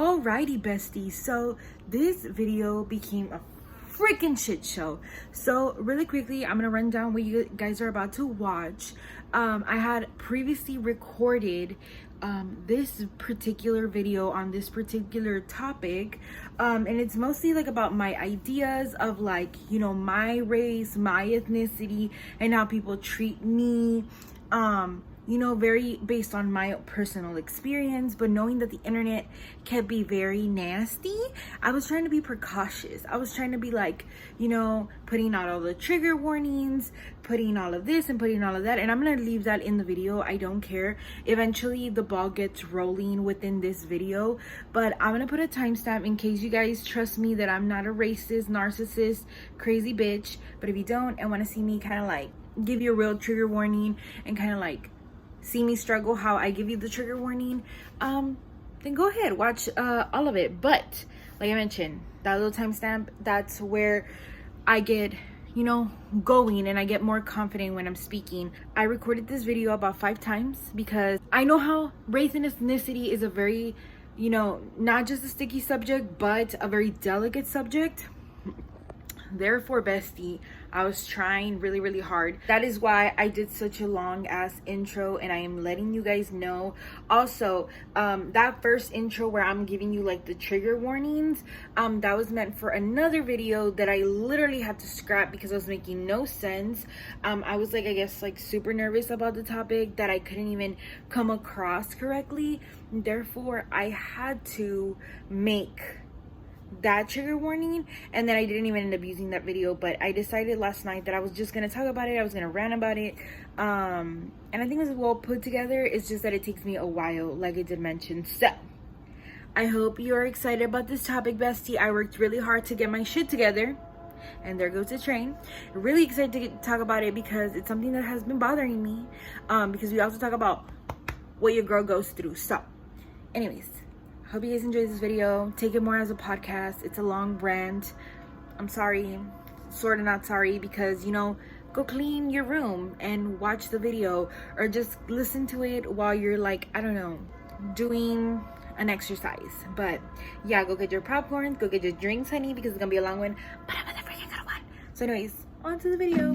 Alrighty, besties, so this video became a freaking shit show. So really quickly, I'm gonna run down what you guys are about to watch. I had previously recorded this particular video on this particular topic, and it's mostly like about my ideas of, like, you know, my race, my ethnicity, and how people treat me, you know, very based on my personal experience. But knowing that the internet can be very nasty, I was trying to be precautious. I was trying to be, like, you know, putting out all the trigger warnings, putting all of this and putting all of that, and I'm gonna leave that in the video. I don't care. Eventually the ball gets rolling within this video, but I'm gonna put a timestamp in case you guys trust me that I'm not a racist, narcissist, crazy bitch. But if you don't and want to see me kind of like give you a real trigger warning and kind of like see me struggle how I give you the trigger warning, then go ahead, watch all of it. But like I mentioned, that little timestamp, that's where I get, you know, going and I get more confident when I'm speaking. I recorded this video about 5 times because I know how race and ethnicity is a very, you know, not just a sticky subject, but a very delicate subject. Therefore, bestie, I was trying really hard. That is why I did such a long ass intro, and I am letting you guys know. Also, that first intro where I'm giving you like the trigger warnings, that was meant for another video that I literally had to scrap because I was making no sense. I was like, I guess, like super nervous about the topic that I couldn't even come across correctly. Therefore, I had to make that trigger warning, and then I didn't even end up using that video. But I decided last night that I was just gonna talk about it. I was gonna rant about it, and I think it was well put together. It's just that it takes me a while, like I did mention. So I hope you're excited about this topic, bestie. I worked really hard to get my shit together, and there goes the train. Really excited to talk about it because it's something that has been bothering me, because we also talk about what your girl goes through. So anyways, hope you guys enjoyed this video. Take it more as a podcast. It's a long rant. I'm sorry, sort of not sorry, because, you know, go clean your room and watch the video, or just listen to it while you're, like, I don't know, doing an exercise. But yeah, go get your popcorn, go get your drinks, honey, because it's gonna be a long one, but I'm a freaking good one. So anyways, on to the video.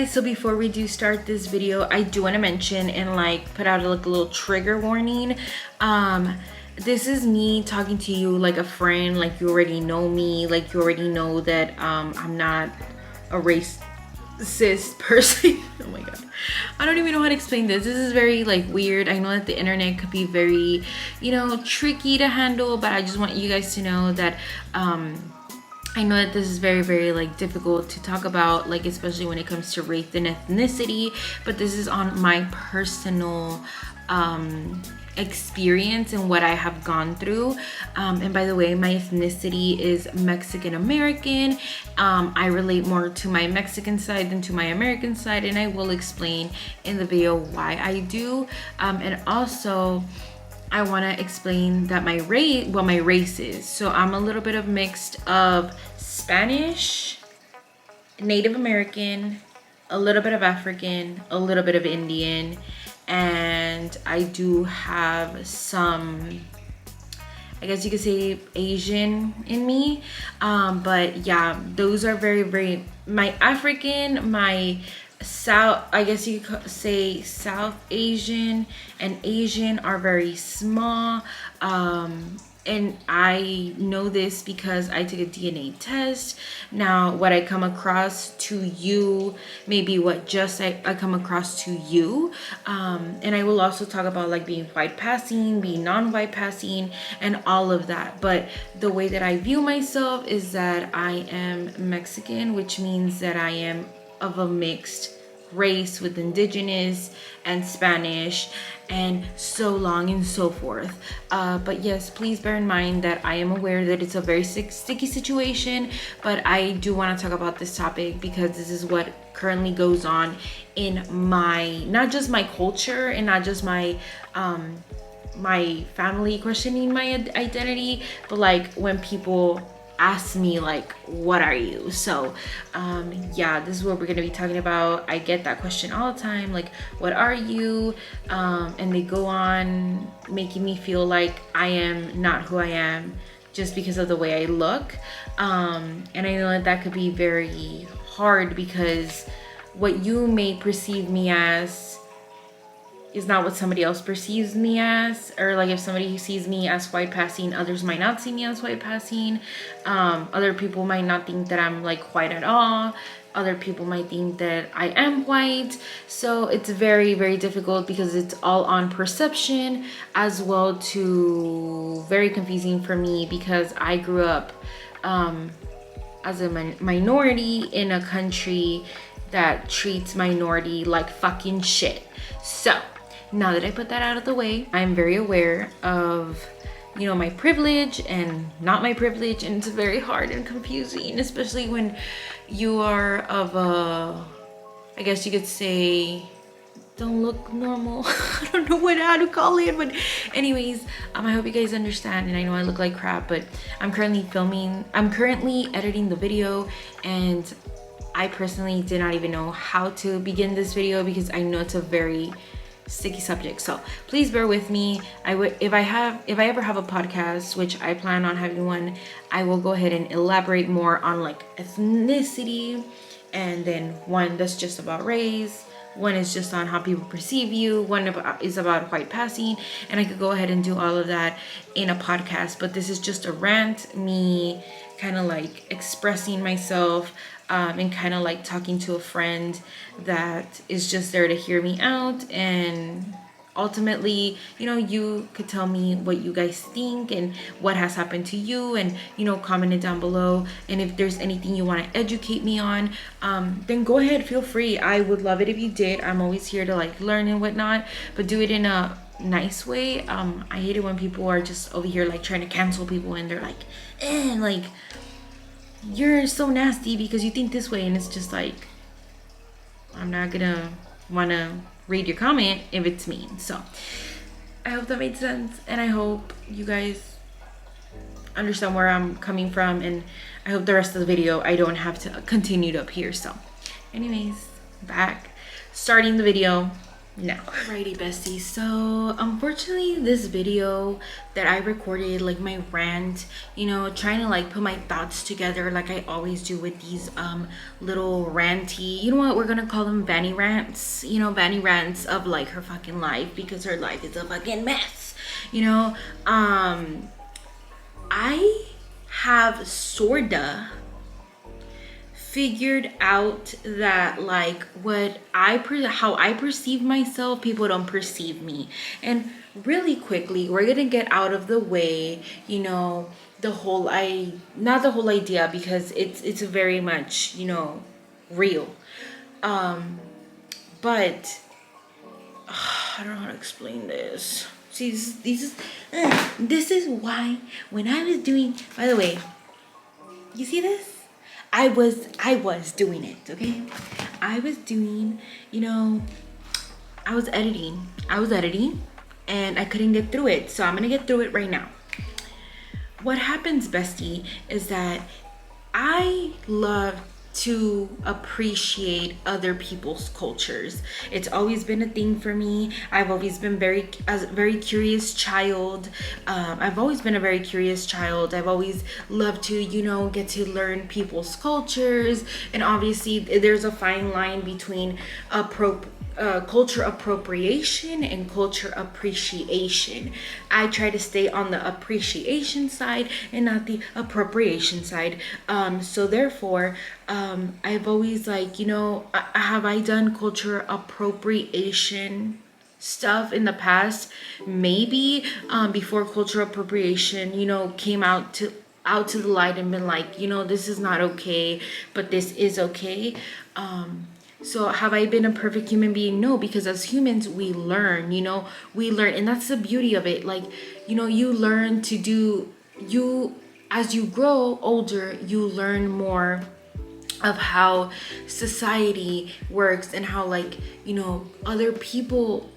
So before we do start this video, I do want to mention and like put out like a little trigger warning. This is me talking to you like a friend, like you already know me, like you already know that I'm not a racist person. Oh my god, I don't even know how to explain this. This is very like weird. I know that the internet could be very, you know, tricky to handle, but I just want you guys to know that I know that this is very like difficult to talk about, like especially when it comes to race and ethnicity, but this is on my personal experience and what I have gone through. And by the way, my ethnicity is Mexican American. I relate more to my Mexican side than to my American side, and I will explain in the video why I do. And also I want to explain that my race is. So I'm a little bit of mixed of Spanish, Native American, a little bit of African, a little bit of Indian, and I do have some, I guess you could say, Asian in me. But yeah, those are very my African, my South, I guess you could say South Asian and Asian are very small. And I know this because I took a DNA test. Now, what I come across to you, maybe what just I come across to you. And I will also talk about like being white passing, being non-white passing, and all of that. But the way that I view myself is that I am Mexican, which means that I am of a mixed race, with indigenous and Spanish, and so long and so forth. But yes, please bear in mind that I am aware that it's a very sticky situation, but I do want to talk about this topic because this is what currently goes on in my, not just my culture and not just my my family questioning my identity, but like when people ask me like, what are you? So yeah, this is what we're gonna be talking about. I get that question all the time, like, what are you? And they go on making me feel like I am not who I am just because of the way I look. And I know that that could be very hard because what you may perceive me as is not what somebody else perceives me as. Or like if somebody sees me as white passing, others might not see me as white passing. Other people might not think that I'm like white at all. Other people might think that I am white. So it's very, very difficult because it's all on perception, as well to very confusing for me because I grew up as a minority in a country that treats minority like fucking shit. So now that I put that out of the way, I'm very aware of, you know, my privilege and not my privilege, and it's very hard and confusing, especially when you are of a, I guess you could say, don't look normal. I don't know how to call it, but anyways, I hope you guys understand. And I know I look like crap, but I'm currently editing the video, and I personally did not even know how to begin this video because I know it's a very sticky subject. So please bear with me. If I ever have a podcast, which I plan on having one, I will go ahead and elaborate more on like ethnicity, and then one that's just about race, one is just on how people perceive you, one is about white passing, and I could go ahead and do all of that in a podcast. But this is just a rant, me kind of like expressing myself, and kind of like talking to a friend that is just there to hear me out. And ultimately, you know, you could tell me what you guys think and what has happened to you, and, you know, comment it down below. And if there's anything you want to educate me on, then go ahead, feel free. I would love it if you did. I'm always here to like learn and whatnot, but do it in a nice way. I hate it when people are just over here like trying to cancel people, and they're like, like, you're so nasty because you think this way. And it's just like, I'm not gonna want to read your comment if it's mean. So I hope that made sense, and I hope you guys understand where I'm coming from, and I hope the rest of the video I don't have to continue to appear. So anyways, starting the video now. Alrighty, besties, so unfortunately this video that I recorded, like my rant, you know, trying to like put my thoughts together like I always do with these little ranty, you know what, we're gonna call them Vanny rants, you know, Vanny rants of like her fucking life, because her life is a fucking mess, you know. I have sorta figured out that like how I perceive myself, people don't perceive me. And really quickly, we're gonna get out of the way, you know, not the whole idea, because it's very much, you know, real, but I don't know how to explain this. See, this is why when I was doing, by the way, you see this? I was doing it, okay? I was doing, you know, I was editing, and I couldn't get through it. So I'm gonna get through it right now. What happens, bestie, is that I love to appreciate other people's cultures. It's always been a thing for me. I've always been a very curious child. I've always been a very curious child. I've always loved to, you know, get to learn people's cultures. And obviously there's a fine line between culture appropriation and culture appreciation. I try to stay on the appreciation side and not the appropriation side. So therefore, I've always, like, you know, have I done culture appropriation stuff in the past? Maybe, before culture appropriation, you know, came out to the light and been like, you know, this is not okay, but this is okay. So have I been a perfect human being? No, because as humans, we learn, we learn. And that's the beauty of it. Like, you learn to do, as you grow older, you learn more of how society works and how, like, other people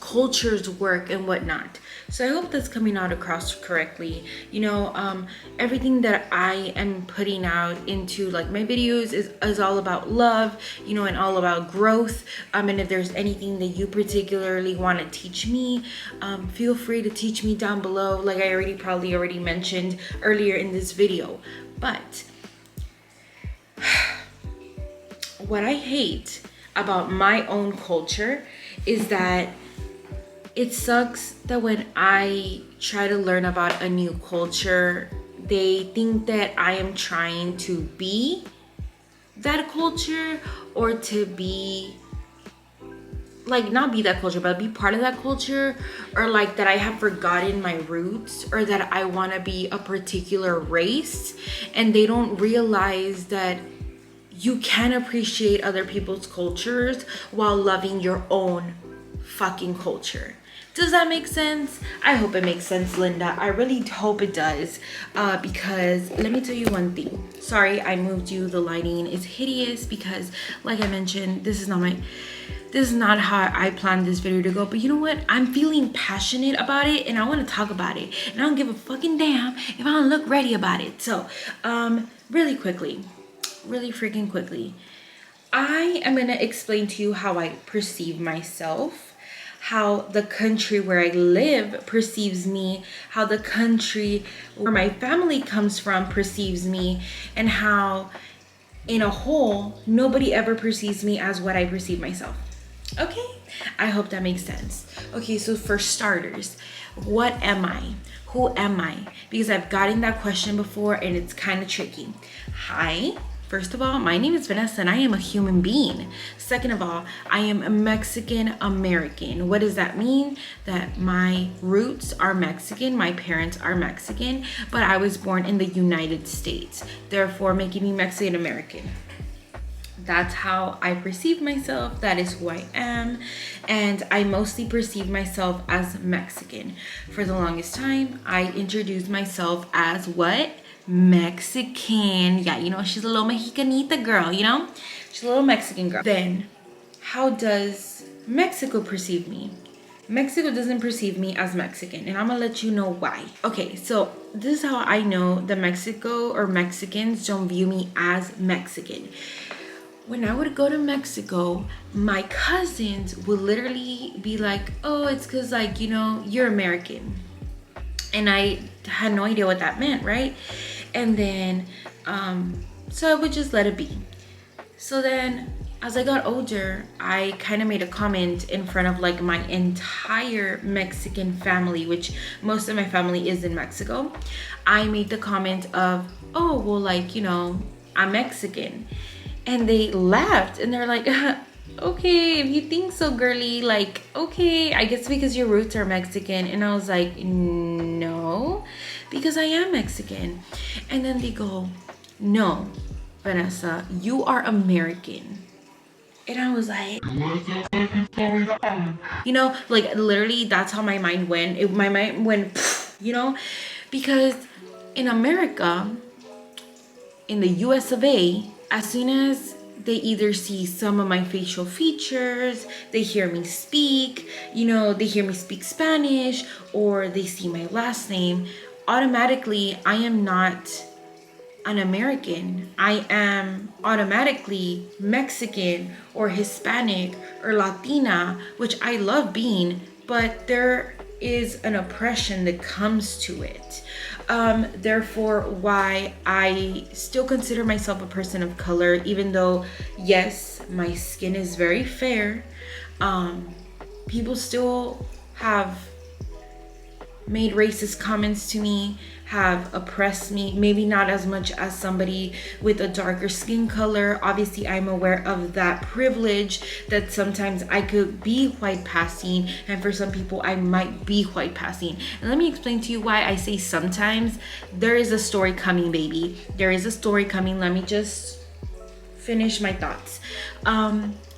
cultures work and whatnot. So I hope that's coming out across correctly. Everything that I am putting out into like my videos is all about love, and all about growth. And if there's anything that you particularly want to teach me, feel free to teach me down below, like I probably already mentioned earlier in this video. But what I hate about my own culture is that it sucks that when I try to learn about a new culture, they think that I am trying to be that culture, or to be like, not be that culture, but be part of that culture, or like that I have forgotten my roots, or that I want to be a particular race. And they don't realize that you can appreciate other people's cultures while loving your own fucking culture. Does that make sense? I hope it makes sense, Linda. I really hope it does, because let me tell you one thing. Sorry, I moved you. The lighting is hideous because, like I mentioned, this is not how I planned this video to go. But you know what? I'm feeling passionate about it, and I want to talk about it, and I don't give a fucking damn if I don't look ready about it. So, really freaking quickly, I am gonna explain to you how I perceive myself, how the country where I live perceives me, how the country where my family comes from perceives me, and how in a whole nobody ever perceives me as what I perceive myself. Okay, I hope that makes sense. Okay, so for starters, what am I? Who am I? Because I've gotten that question before and it's kind of tricky. Hi. First of all, my name is Vanessa and I am a human being. Second of all, I am a Mexican American. What does that mean? That my roots are Mexican, my parents are Mexican, but I was born in the United States, therefore making me Mexican American. That's how I perceive myself. That is who I am. And I mostly perceive myself as Mexican. For the longest time, I introduced myself as what? Mexican. Yeah, she's a little Mexicanita girl, She's a little Mexican girl. Then, how does Mexico perceive me? Mexico doesn't perceive me as Mexican, and I'm gonna let you know why. Okay, so this is how I know that Mexico or Mexicans don't view me as Mexican. When I would go to Mexico, my cousins would literally be like, oh, it's because, like, you're American. And I had no idea what that meant, right? And then, so I would just let it be. So then, as I got older, I kind of made a comment in front of, like, my entire Mexican family, which most of my family is in Mexico. I made the comment of, oh, well, like, I'm Mexican. And they laughed and they're like, okay, if you think so, girly, like, okay, I guess because your roots are Mexican. And I was like, no, because I am Mexican. And then they go, no, Vanessa, you are American. And I was like, what the fuck is going on? Like, literally, that's how my mind went. My mind went, because in America, in the US of A, as soon as they either see some of my facial features, they hear me speak, they hear me speak Spanish, or they see my last name, automatically I am not an American. I am automatically Mexican or Hispanic or Latina, which I love being, but there is an oppression that comes to it. Therefore, why I still consider myself a person of color, even though, yes, my skin is very fair. People still have made racist comments to me, have oppressed me, maybe not as much as somebody with a darker skin color. Obviously, I'm aware of that privilege that sometimes I could be white passing, and for some people I might be white passing. And let me explain to you why I say sometimes. There is a story coming, baby. There is a story coming. Let me just finish my thoughts.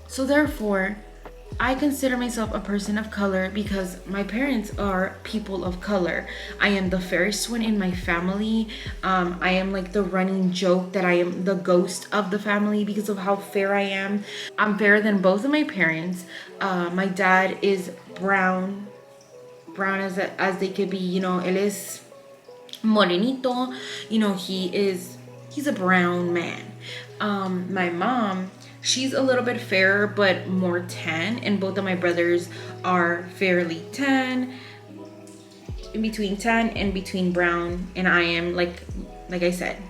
So therefore, I consider myself a person of color because my parents are people of color. I am the fairest one in my family. I am like the running joke that I am the ghost of the family because of how fair I am. I'm fairer than both of my parents. My dad is brown as they could be. You know, él es morenito. You know, he's a brown man. My mom, she's a little bit fairer but more tan, and both of my brothers are fairly tan, in between tan and between brown, and I am like I said,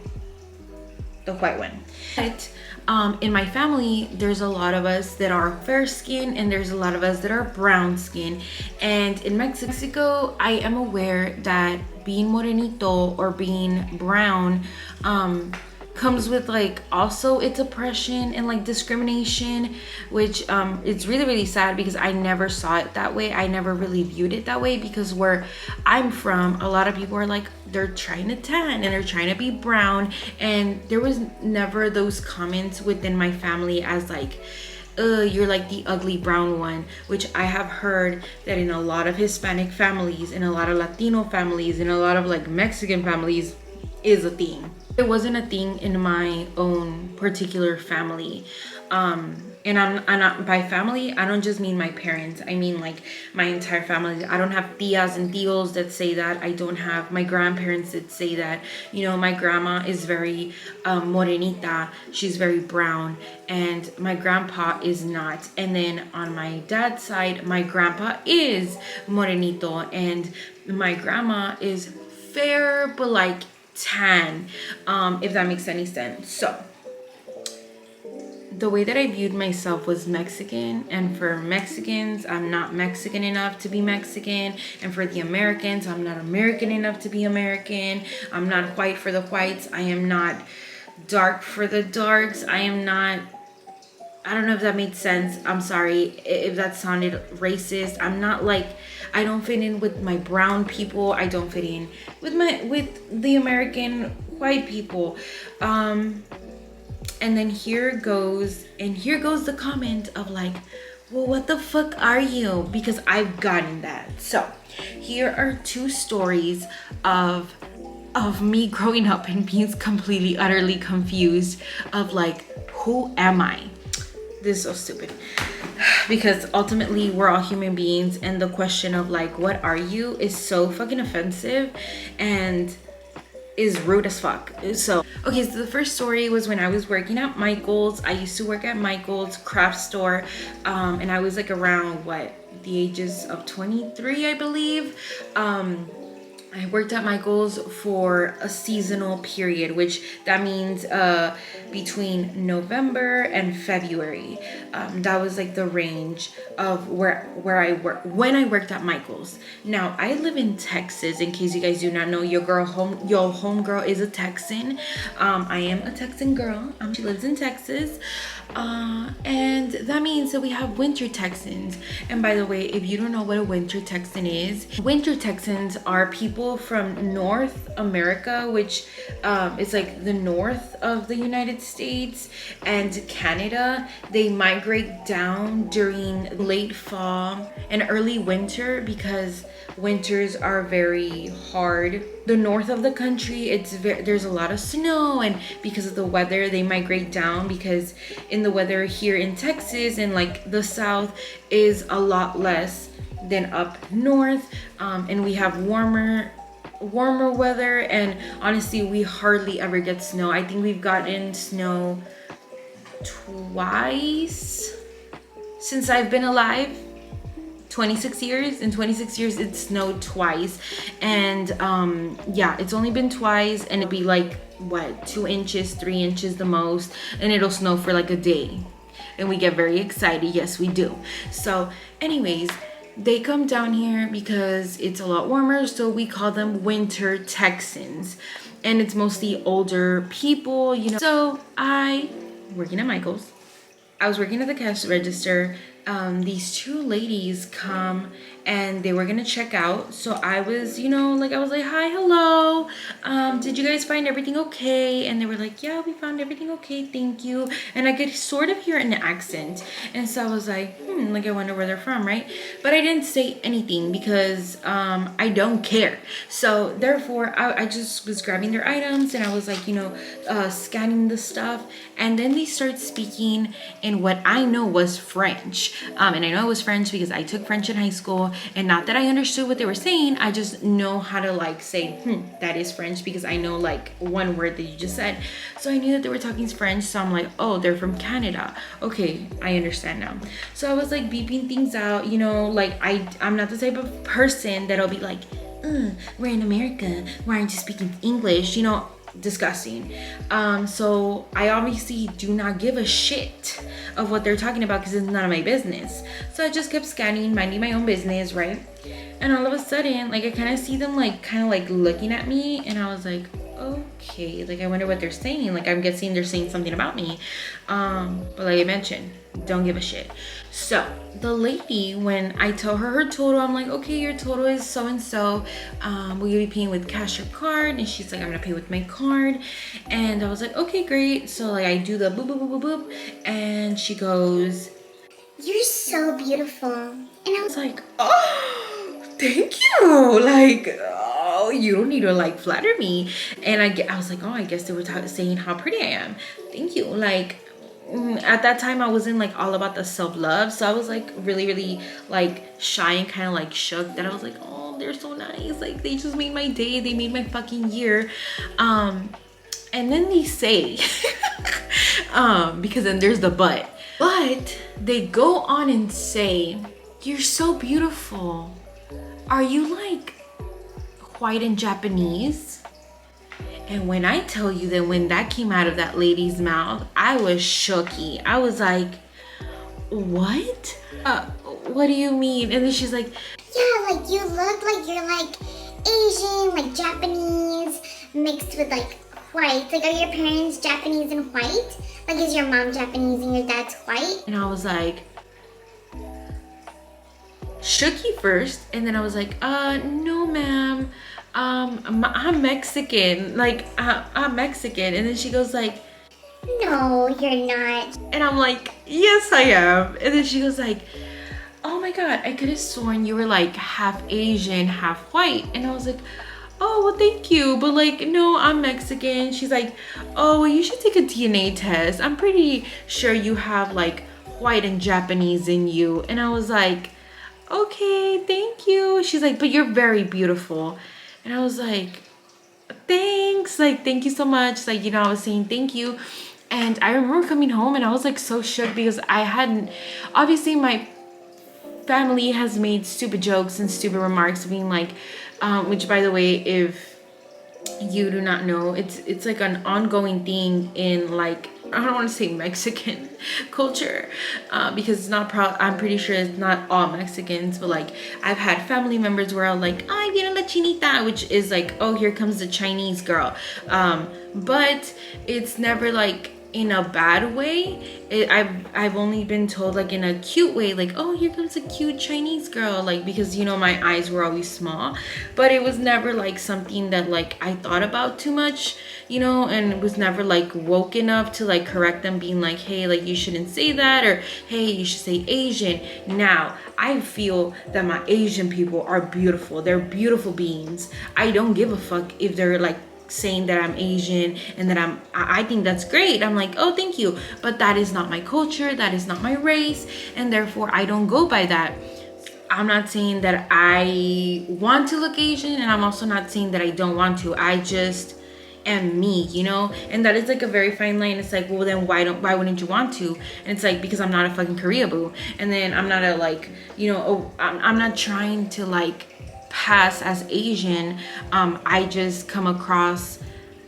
the white one. But in my family, there's a lot of us that are fair skin and there's a lot of us that are brown skin. And in Mexico, I am aware that being morenito or being brown comes with like also its oppression and like discrimination, which it's really sad because I never saw it that way. I never really viewed it that way because where I'm from, a lot of people are like, they're trying to tan and they're trying to be brown, and there was never those comments within my family as like, you're like the ugly brown one, which I have heard that in a lot of Hispanic families, in a lot of Latino families, in a lot of like Mexican families is a thing. It wasn't a thing in my own particular family. And I'm not, by family, I don't just mean my parents. I mean like my entire family. I don't have tias and tios that say that. I don't have my grandparents that say that. You know, my grandma is very morenita. She's very brown. And my grandpa is not. And then on my dad's side, my grandpa is morenito. And my grandma is fair, but like tan, if that makes any sense. So the way that I viewed myself was Mexican, and for Mexicans, I'm not Mexican enough to be Mexican, and for the Americans, I'm not American enough to be American. I'm not white for the whites. I am not dark for the darks. I am not, I don't know if that made sense. I'm sorry if that sounded racist. I'm not like, I don't fit in with my brown people. I don't fit in with the American white people. And then here goes the comment of like, well, what the fuck are you? Because I've gotten that. So here are two stories of me growing up and being completely, utterly confused of like, who am I? This is so stupid. Because ultimately we're all human beings, and the question of like, what are you is so fucking offensive and is rude as fuck. So okay, so the first story was when I was working at Michael's. I used to work at Michael's craft store, and I was like around the ages of 23, I believe. I worked at Michael's for a seasonal period, which that means between November and February. That was like the range of where I work when I worked at Michael's. Now I live in Texas. In case you guys do not know, your homegirl is a Texan. I am a Texan girl. She lives in Texas. And that means that we have winter Texans. And by the way, if you don't know what a winter Texan is, winter Texans are people from North America, which is like the north of the United States and Canada. They migrate down during late fall and early winter because winters are very hard. The north of the country, there's a lot of snow, and because of the weather they migrate down, because in the weather here in Texas and like the south is a lot less than up north, and we have warmer weather, and honestly we hardly ever get snow. I think we've gotten snow twice since I've been alive. 26 years. In 26 years it snowed twice, and yeah, it's only been twice, and it'd be like 2 inches, 3 inches the most, and it'll snow for like a day, and we get very excited. Yes, we do. So anyways, they come down here because it's a lot warmer, so we call them winter Texans, and it's mostly older people, you know. So working at Michael's, I was working at the cash register. These two ladies come and they were gonna check out. So I was, you know, like I was like, hi, hello, did you guys find everything okay? And they were like, yeah, we found everything okay, thank you. And I could sort of hear an accent, and so I was like, like I wonder where they're from, right? But I didn't say anything because I don't care. So therefore I just was grabbing their items, and I was like, you know, scanning the stuff, and then they start speaking in what I know was French. And I know it was French because I took French in high school, and not that I understood what they were saying, I just know how to like say, that is French, because I know like one word that you just said. So I knew that they were talking French, so I'm like, oh, they're from Canada. Okay, I understand now. So I was like beeping things out, you know, like I'm not the type of person that'll be like, we're in America, why aren't you speaking English? You know, disgusting. So I obviously do not give a shit of what they're talking about because it's none of my business. So I just kept scanning, minding my own business, right? And all of a sudden, like I kind of see them like kind of like looking at me, and I was like, okay, like I wonder what they're saying. Like I'm guessing they're saying something about me. But like I mentioned, don't give a shit. So the lady, when I tell her her total, I'm like, okay, your total is so and so. Will you be paying with cash or card? And she's like, I'm gonna pay with my card. And I was like, okay, great. So like I do the boop boop boop boop boop, and she goes, you're so beautiful. And I was like, oh, thank you. Like, oh, you don't need to like flatter me. And I was like, oh, I guess they were saying how pretty I am. Thank you. Like, at that time I wasn't like all about the self-love, so I was like really like shy and kind of like shook that I was like, oh, they're so nice, like they just made my day, they made my fucking year. And then they say because then there's the but they go on and say, you're so beautiful, are you like white and Japanese? And when I tell you that when that came out of that lady's mouth, I was shooky. I was like, what? What do you mean? And then she's like, yeah, like you look like you're like Asian, like Japanese, mixed with like white. Like, are your parents Japanese and white? Like, is your mom Japanese and your dad's white? And I was like, shooky first. And then I was like, no, ma'am. I'm Mexican. Like, I'm Mexican. And then she goes like, no, you're not. And I'm like, yes, I am. And then she goes like, oh my God, I could have sworn you were like half Asian, half white. And I was like, oh, well, thank you. But like, no, I'm Mexican. She's like, oh, well, you should take a DNA test. I'm pretty sure you have like white and Japanese in you. And I was like, okay, thank you. She's like, but you're very beautiful. And I was like, thanks, like, thank you so much. Like, you know, I was saying thank you. And I remember coming home and I was like so shook because I hadn't, obviously my family has made stupid jokes and stupid remarks being like, which by the way, if you do not know, it's like an ongoing thing in like, I don't want to say Mexican culture because it's not I'm pretty sure it's not all Mexicans, but like I've had family members where I'm like, ay, viene la chinita, which is like, oh, here comes the Chinese girl. But it's never like in a bad way. I've only been told like in a cute way, like, oh, here comes a cute Chinese girl, like, because you know my eyes were always small, but it was never like something that like I thought about too much, you know, and it was never like woke enough to like correct them, being like, hey, like you shouldn't say that, or hey, you should say Asian. Now I feel that my Asian people are beautiful. They're beautiful beings. I don't give a fuck if they're like saying that I'm Asian and that I think that's great. I'm like, oh, thank you. But that is not my culture. That is not my race. And therefore I don't go by that. I'm not saying that I want to look Asian, and I'm also not saying that I don't want to. I just am me, you know? And that is like a very fine line. It's like, well, then why wouldn't you want to? And it's like, because I'm not a fucking Korea boo. And then I'm not a like, you know, oh, I'm not trying to like pass as Asian. I just come across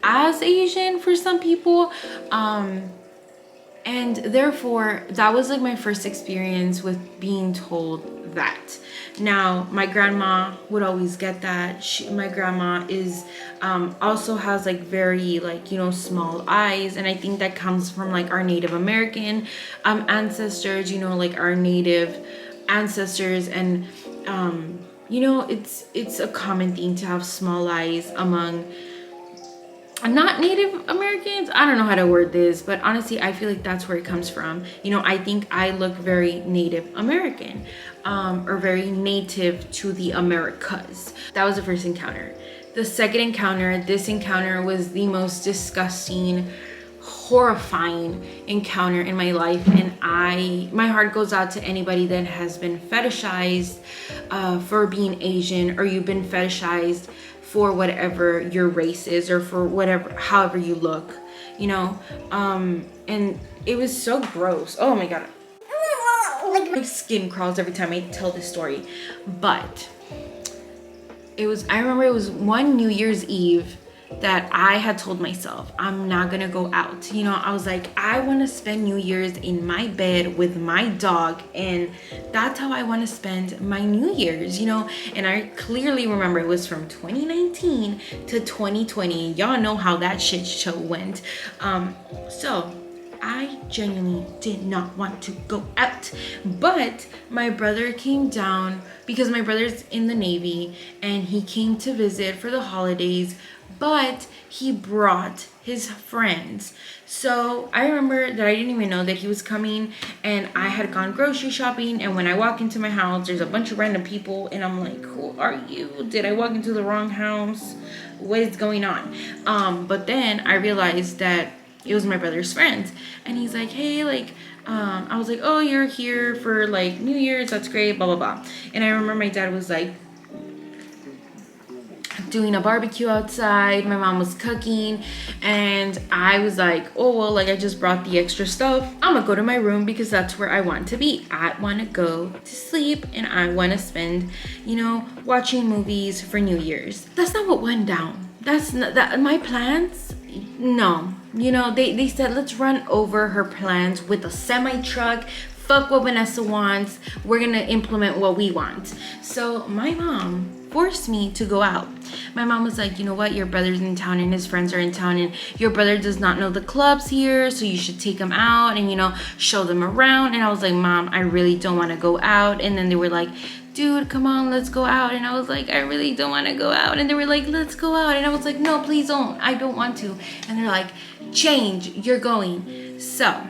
as Asian for some people, and therefore that was like my first experience with being told that. Now my grandma would always get that. My grandma is also has like very like, you know, small eyes, and I think that comes from like our Native American ancestors, you know, like our Native ancestors. And You know, it's a common thing to have small eyes among not Native Americans. I don't know how to word this, but honestly, I feel like that's where it comes from. You know, I think I look very Native American, or very native to the Americas. That was the first encounter. The second encounter, this encounter was the most disgusting, horrifying encounter in my life, and my heart goes out to anybody that has been fetishized for being Asian, or you've been fetishized for whatever your race is, or for whatever, however you look, you know. And it was so gross. Oh my god, my skin crawls every time I tell this story. But I remember it was one New Year's Eve that I had told myself I'm not gonna go out. You know, I was like, I want to spend New Year's in my bed with my dog, and that's how I want to spend my New Year's, you know. And I clearly remember it was from 2019 to 2020. Y'all know how that shit show went. So I genuinely did not want to go out, but my brother came down because my brother's in the Navy, and he came to visit for the holidays, but he brought his friends. So I remember that I didn't even know that he was coming, and I had gone grocery shopping, and when I walk into my house, there's a bunch of random people, and I'm like, who are you? Did I walk into the wrong house? What is going on? But then I realized that it was my brother's friends, and he's like, hey, like, I was like, oh, you're here for like New Year's, that's great, blah blah blah. And I remember my dad was like doing a barbecue outside, my mom was cooking, and I was like, oh well, like I just brought the extra stuff, I'm gonna go to my room because that's where I want to be. I want to go to sleep, and I want to spend, you know, watching movies for New Year's. That's not what went down. That's not that my plans. No, you know, they said let's run over her plans with a semi truck. Fuck what Vanessa wants, we're gonna implement what we want. So my mom forced me to go out. My mom was like, you know what, your brother's in town and his friends are in town, and your brother does not know the clubs here, so you should take him out and, you know, show them around. And I was like, Mom, I really don't want to go out. And then they were like, dude, come on, let's go out. And I was like, I really don't want to go out. And they were like, let's go out. And I was like, no, please don't, I don't want to. And they're like, change, you're going. So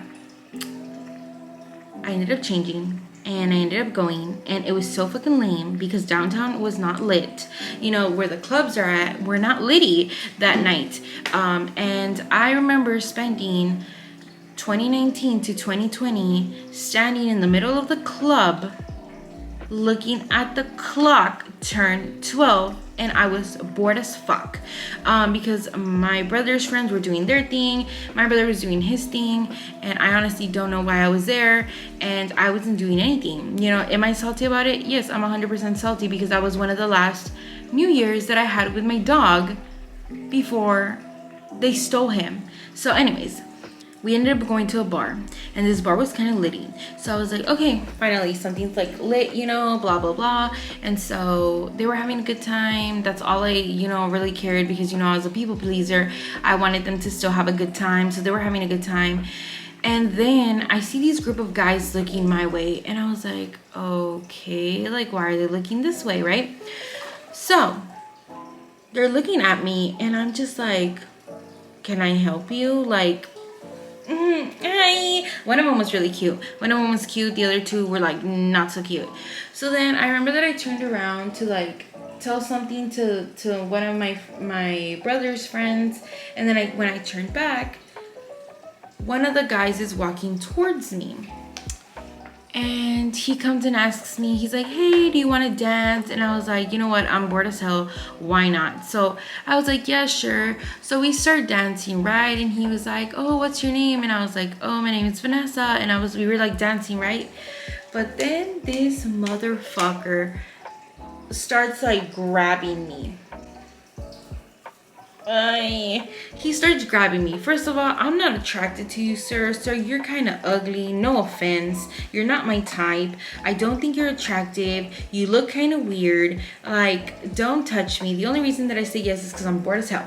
I ended up changing, and I ended up going, and it was so fucking lame because downtown was not lit. You know, where the clubs are at, we're not litty that night. And I remember spending 2019 to 2020 standing in the middle of the club looking at the clock turn 12, and I was bored as fuck, because my brother's friends were doing their thing, my brother was doing his thing, and I honestly don't know why I was there, and I wasn't doing anything. You know, am I salty about it? Yes, I'm 100% salty because that was one of the last New Year's that I had with my dog before they stole him. So anyways, we ended up going to a bar, and this bar was kind of litty. So I was like, okay, finally something's like lit, you know, blah blah blah. And so they were having a good time. That's all I, you know, really cared, because, you know, I was a people pleaser. I wanted them to still have a good time, so they were having a good time. And then I see these group of guys looking my way, and I was like, okay, like, why are they looking this way, right? So they're looking at me, and I'm just like, can I help you? Like, hi. One of them was really cute. One of them was cute. The other two were like not so cute. So then I remember that I turned around to like tell something to one of my brother's friends, and then when I turned back, one of the guys is walking towards me, and he comes and asks me, he's like, hey, do you want to dance? And I was like, you know what, I'm bored as hell, why not? So I was like, yeah, sure. So we started dancing, right? And he was like, oh, what's your name? And I was like, oh, my name is Vanessa. And we were like dancing, right? But then this motherfucker starts like grabbing me. He starts grabbing me. First of all, I'm not attracted to you, sir. Sir, you're kind of ugly. No offense. You're not my type. I don't think you're attractive. You look kind of weird. Like, don't touch me. The only reason that I say yes is because I'm bored as hell.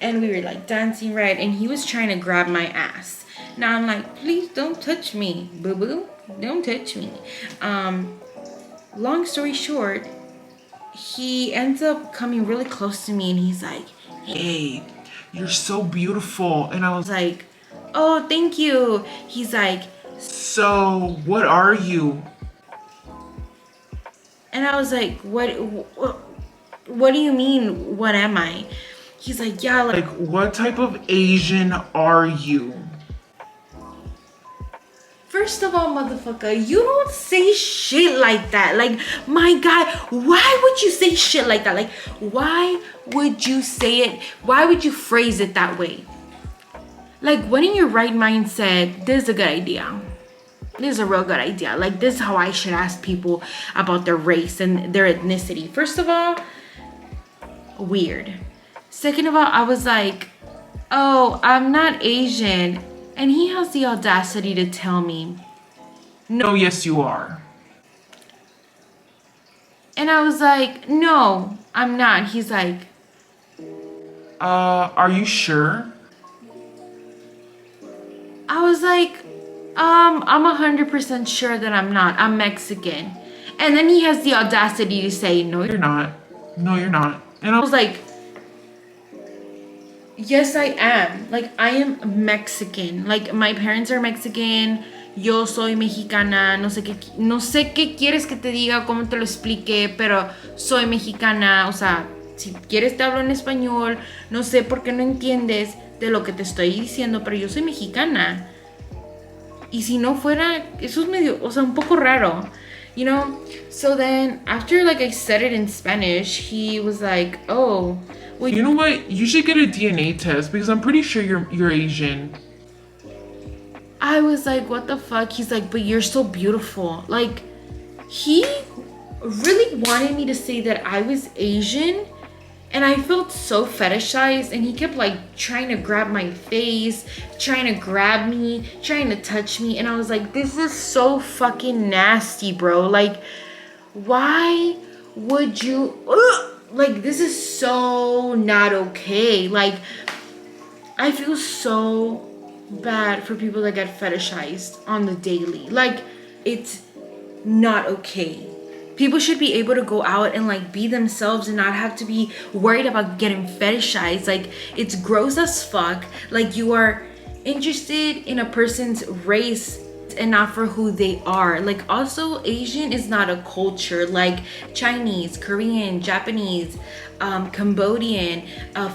And we were like dancing, right? And he was trying to grab my ass. Now I'm like, please don't touch me, boo-boo. Don't touch me. long story short, he ends up coming really close to me and he's like, Hey, you're so beautiful. And I was like, like, oh, thank you. He's like, so what are you? and I was like, what do you mean, what am I? He's like, yeah, Like, what type of Asian are you? first of all, motherfucker, you don't say shit like that. Like, my God, why would you say shit like that? Like, why would you say it? Why would you phrase it that way? Like, when in your right mind said, this is a good idea. This is a real good idea. Like, this is how I should ask people about their race and their ethnicity. First of all, weird. Second of all, I was like, oh, I'm not Asian. And he has the audacity to tell me, No, yes, you are. and I was like, no, I'm not. He's like, Are you sure? I was like, I'm 100% sure that I'm not. I'm Mexican. And then he has the audacity to say, no, You're not. No, you're not. And I was like, yes, I am. Like, I am Mexican. Like, my parents are Mexican. Yo soy mexicana. No sé qué quieres que te diga, cómo te lo explique, pero soy mexicana. O sea, si quieres te hablo en español. No sé por qué no entiendes de lo que te estoy diciendo, pero yo soy mexicana. Y si no fuera, eso es medio, o sea, un poco raro. You know? So then, after, like, I said it in Spanish, he was like, oh, well, you know what? You should get a DNA test because I'm pretty sure you're Asian. I was like, what the fuck? He's like, but you're so beautiful. Like, he really wanted me to say that I was Asian, and I felt so fetishized, and he kept like trying to grab my face, trying to grab me, trying to touch me, and I was like, this is so fucking nasty, bro. Like, why would you, like, this is so not okay. Like, I feel so bad for people that get fetishized on the daily. Like, it's not okay. People should be able to go out and like be themselves and not have to be worried about getting fetishized. Like, it's gross as fuck. Like, you are interested in a person's race and not for who they are. Like, also, Asian is not a culture. Like, Chinese, Korean, Japanese, Cambodian,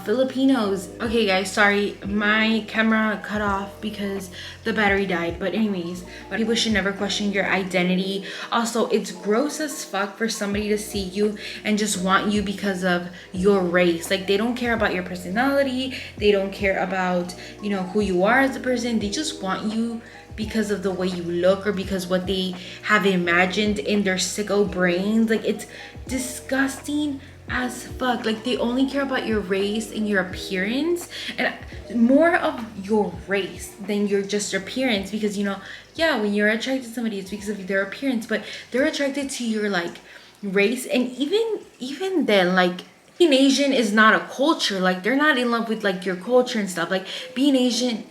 Filipinos. Okay, guys, sorry, my camera cut off because the battery died. But anyways, people should never question your identity. Also, it's gross as fuck for somebody to see you and just want you because of your race. Like, they don't care about your personality. They don't care about, you know, who you are as a person. They just want you because of the way you look or because what they have imagined in their sicko brains. Like, it's disgusting as fuck. Like, they only care about your race and your appearance, and more of your race than your just appearance, because, you know, yeah, when you're attracted to somebody, it's because of their appearance, but they're attracted to your like race. And even then, like, being Asian is not a culture. Like, they're not in love with like your culture and stuff. Like, being Asian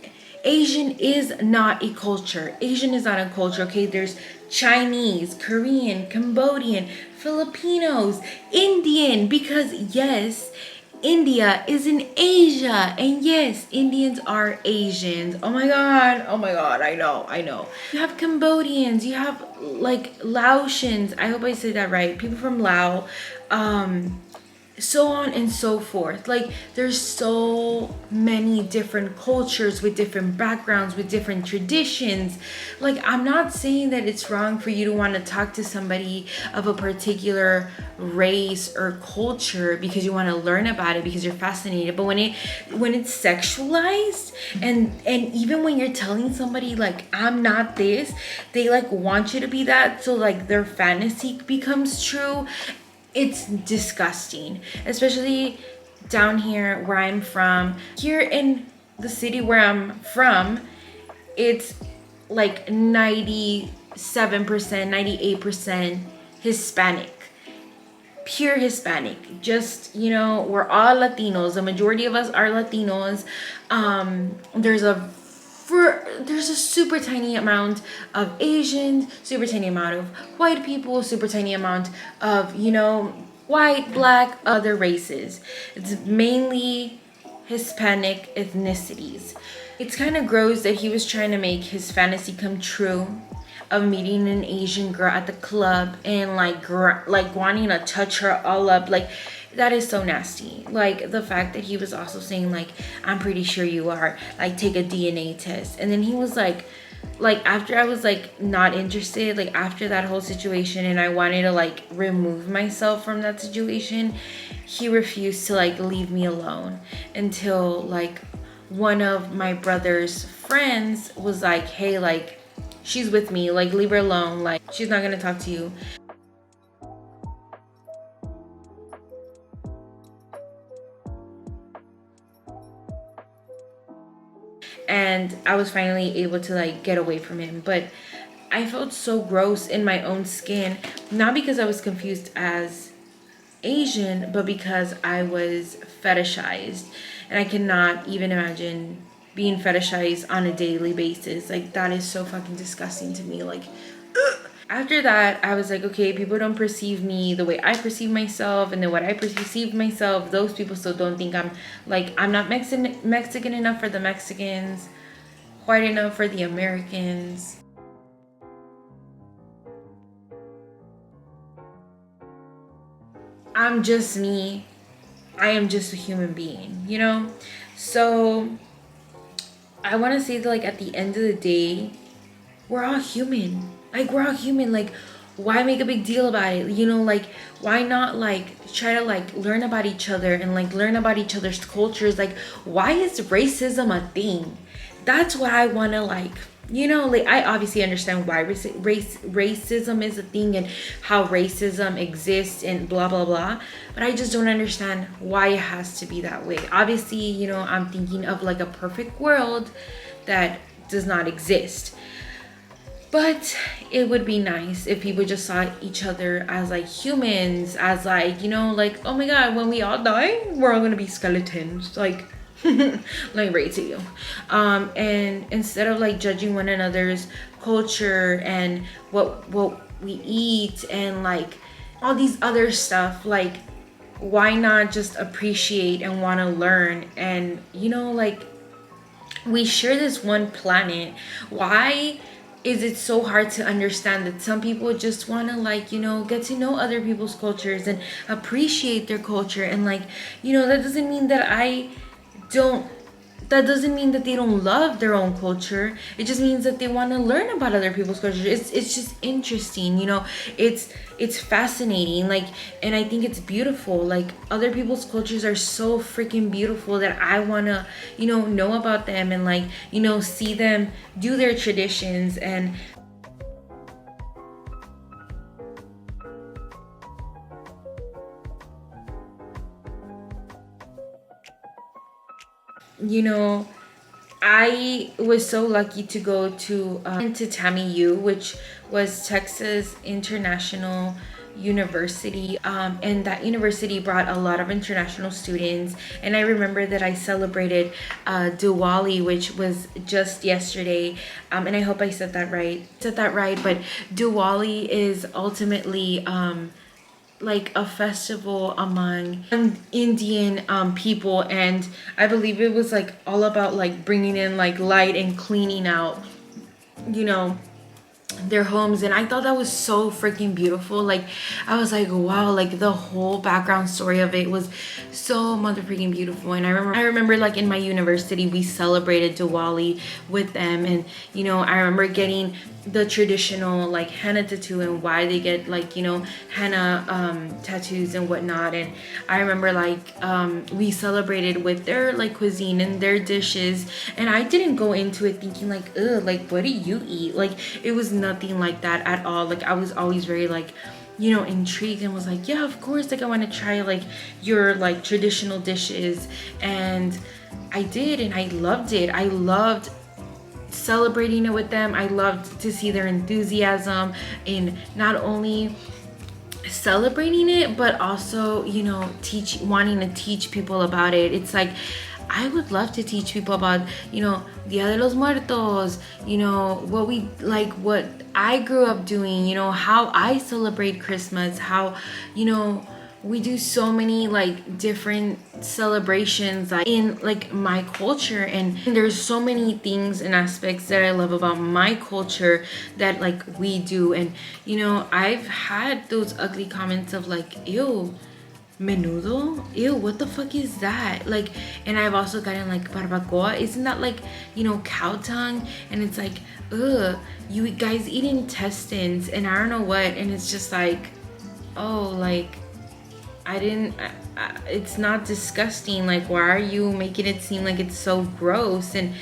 is not a culture. Asian is not a culture, okay? There's Chinese, Korean, Cambodian, Filipinos, Indian, because yes, India is in Asia, and yes, Indians are Asians. Oh my god, I know. You have Cambodians, you have like Laotians, I hope I said that right, people from Laos, so on and so forth. Like, there's so many different cultures with different backgrounds, with different traditions. Like, I'm not saying that it's wrong for you to want to talk to somebody of a particular race or culture because you want to learn about it, because you're fascinated. But when it's sexualized, and even when you're telling somebody like, I'm not this, they like want you to be that, so like their fantasy becomes true. It's disgusting, especially down here where I'm from. Here in the city where I'm from, it's like 97%, 98% Hispanic. Pure Hispanic. Just, you know, we're all Latinos. The majority of us are Latinos. There's a there's a super tiny amount of Asians, super tiny amount of white people, super tiny amount of, you know, white, black, other races. It's mainly Hispanic ethnicities. It's kind of gross that he was trying to make his fantasy come true of meeting an Asian girl at the club and like wanting to touch her all up. Like, that is so nasty. Like, the fact that he was also saying like, I'm pretty sure you are, like, take a DNA test. And then he was like after I was like not interested, like after that whole situation, and I wanted to like remove myself from that situation, he refused to like leave me alone until like one of my brother's friends was like, hey, like, she's with me, like, leave her alone, like, she's not gonna talk to you. And I was finally able to like get away from him. But I felt so gross in my own skin, not because I was confused as Asian, but because I was fetishized. And I cannot even imagine being fetishized on a daily basis. Like, that is so fucking disgusting to me. Like, ugh. After that, I was like, okay, people don't perceive me the way I perceive myself, and then what I perceive myself, those people still don't think I'm not Mexican enough for the Mexicans, white enough for the Americans. I'm just me. I am just a human being, you know? So I want to say that, like, at the end of the day, we're all human. Like, we're all human. Like, why make a big deal about it? You know, like, why not like try to like learn about each other and like learn about each other's cultures? Like, why is racism a thing? That's what I want to, like, you know, like, I obviously understand why racism is a thing and how racism exists and blah blah blah, but I just don't understand why it has to be that way. Obviously, you know, I'm thinking of like a perfect world that does not exist. But it would be nice if people just saw each other as like humans, as like, you know, like, oh my god, when we all die, we're all gonna be skeletons. Like, let me read to you. And instead of like judging one another's culture and what we eat and like all these other stuff, like, why not just appreciate and want to learn? And, you know, like, we share this one planet. Why is it so hard to understand that some people just want to, like, you know, get to know other people's cultures and appreciate their culture? And like, you know, that doesn't mean that that doesn't mean that they don't love their own culture. It just means that they want to learn about other people's culture. It's just interesting, you know. It's fascinating, like, and I think it's beautiful. Like, other people's cultures are so freaking beautiful that I want to, you know about them and, like, you know, see them do their traditions. And you know, I was so lucky to go to TAMU, which was Texas International University, and that university brought a lot of international students. And I remember that I celebrated Diwali, which was just yesterday, and I hope I said that right. But Diwali is ultimately like a festival among Indian people, and I believe it was like all about like bringing in like light and cleaning out, you know, their homes. And I thought that was so freaking beautiful. Like, I was like, wow, like the whole background story of it was so mother freaking beautiful. And I remember like in my university we celebrated Diwali with them, and you know, I remember getting the traditional like henna tattoo and why they get like, you know, henna tattoos and whatnot. And I remember like we celebrated with their like cuisine and their dishes, and I didn't go into it thinking like, ugh, like what do you eat? Like, it was nothing like that at all. Like, I was always very like, you know, intrigued and was like, yeah, of course, like I want to try like your like traditional dishes. And I did, and I loved it. I loved celebrating it with them. I loved to see their enthusiasm in not only celebrating it, but also, you know, wanting to teach people about it. It's like, I would love to teach people about, you know, Dia de los Muertos, you know, what we like, what I grew up doing, you know, how I celebrate Christmas, how, you know, we do so many like different celebrations like in like my culture, and there's so many things and aspects that I love about my culture that like we do. And you know, I've had those ugly comments of like, ew, menudo, ew, what the fuck is that, like, and I've also gotten like, barbacoa, isn't that like, you know, cow tongue? And it's like, ugh, you guys eat intestines and I don't know what. And it's just like, oh, like, it's not disgusting. Like, why are you making it seem like it's so gross? And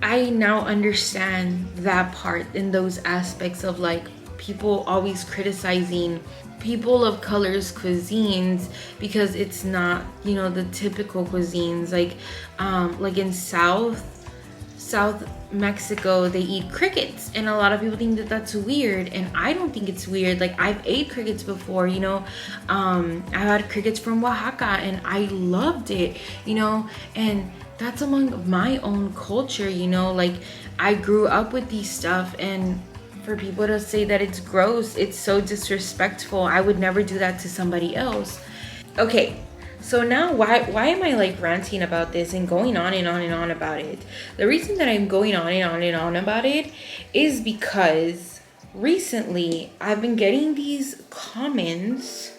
I now understand that part and those aspects of like people always criticizing people of color's cuisines because it's not, you know, the typical cuisines. Like in South Mexico, they eat crickets, and a lot of people think that that's weird, and I don't think it's weird. Like, I've ate crickets before, you know. I had crickets from Oaxaca and I loved it, you know, and that's among my own culture, you know. Like, I grew up with these stuff, and for people to say that it's gross, it's so disrespectful. I would never do that to somebody else. Okay, so now why am I like ranting about this and going on and on and on about it? The reason that I'm going on and on and on about it is because recently I've been getting these comments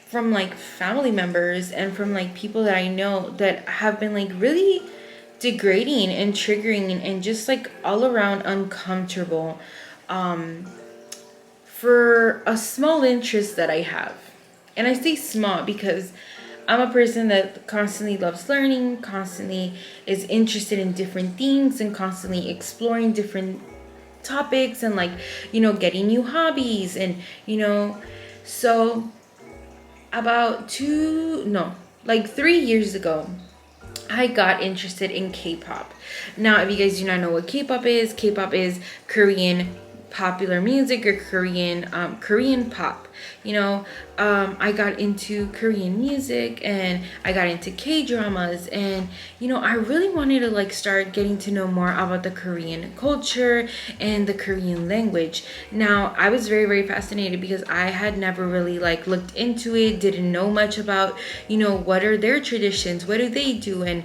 from like family members and from like people that I know that have been like really degrading and triggering and just like all around uncomfortable for a small interest that I have. And I say small because I'm a person that constantly loves learning, constantly is interested in different things, and constantly exploring different topics and like, you know, getting new hobbies. And, you know, so about 3 years ago, I got interested in K-pop. Now, if you guys do not know what K-pop is Korean popular music, or Korean pop. You know, I got into Korean music and I got into K-dramas, and you know, I really wanted to like start getting to know more about the Korean culture and the Korean language. Now, I was very, very fascinated because I had never really like looked into it, didn't know much about, you know, what are their traditions, what do they do. And